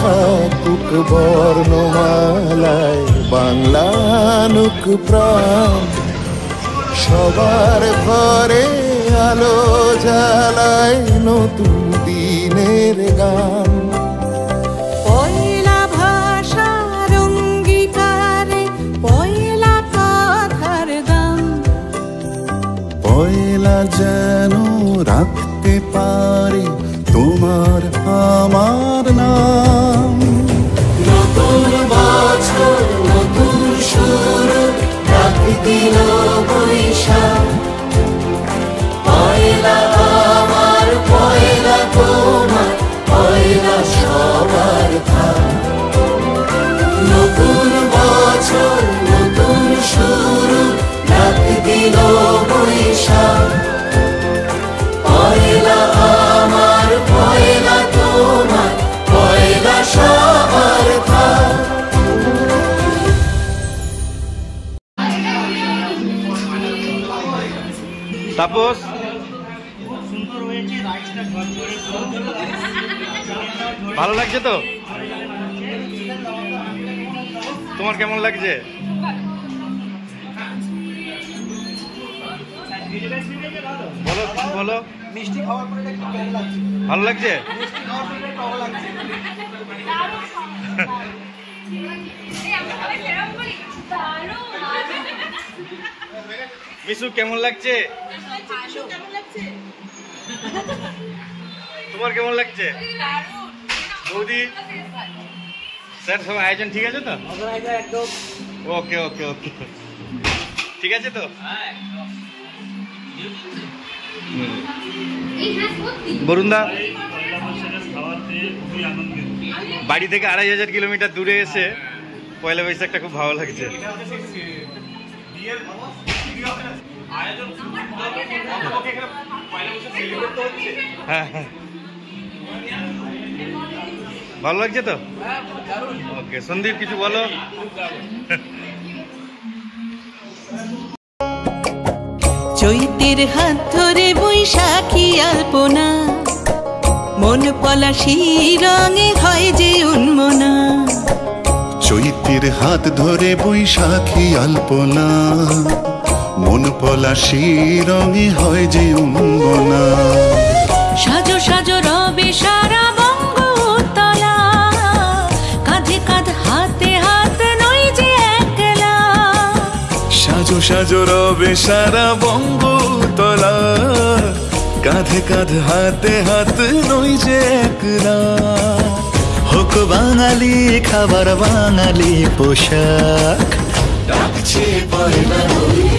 থাকুক বর্ণমালায় বাংলানুক প্রাণ। সবার ঘরে আলো জ্বালায় নতুন দিনের গান। পয়লা ভাষার অঙ্গীকারে পয়লা কথার গান। পয়লা যেন রাখতে পারে তোমার আমার নাম। নতুন বছর নতুন শুরু ডাক দিল বৈশাখ। পয়লা আমার পয়লা তোমার পয়লা সবার থাক। নতুন বছর নতুন শুরু ডাক দিল বৈশাখ। পয়লা আমার পয়লা তোমার পয়লা সবার থাক। তাপস ভালো লাগছে তো? তোমার কেমন লাগছে? বলো বলো। মিষ্টি খাওয়ার পরে একটু টক লাগছে। ভালো লাগছে? মিষ্টি খাওয়ার পরে টক লাগছে। মিশু কেমন লাগছে? তোমার কেমন লাগছে? বৌদি স্যার সব আয়োজন ঠিক আছে তো? একদম ওকে ওকে ওকে ঠিক আছে তো? বরুণদা বাড়ি থেকে 2500 কিলোমিটার দূরে এসে পয়লা বৈশাখটা খুব ভালো লাগছে। হ্যাঁ ভালো লাগছে তো? ওকে সন্দীপ কিছু বলো। চৈতের হাত ধরে বৈশাখী আলপনা, মন পলাশি রঙে হয় যে উন্মনা। চৈতের হাত ধরে বৈশাখী আলপনা, মন পলাশি রঙে হয় যে উন্মনা। সাজো সাজো রবে সারা বঙ্গতলা, কাঁধে কাঁধ হাতে হাত নই যে একলা। সাজো সাজো রবে সারা বঙ্গতলা, কাঁধে কাঁধ হাতে হাত নই যে একলা। হোক বাঙালি খাবার বাঙালি পোশাক, ডাকছে পয়লা বৈশাখ।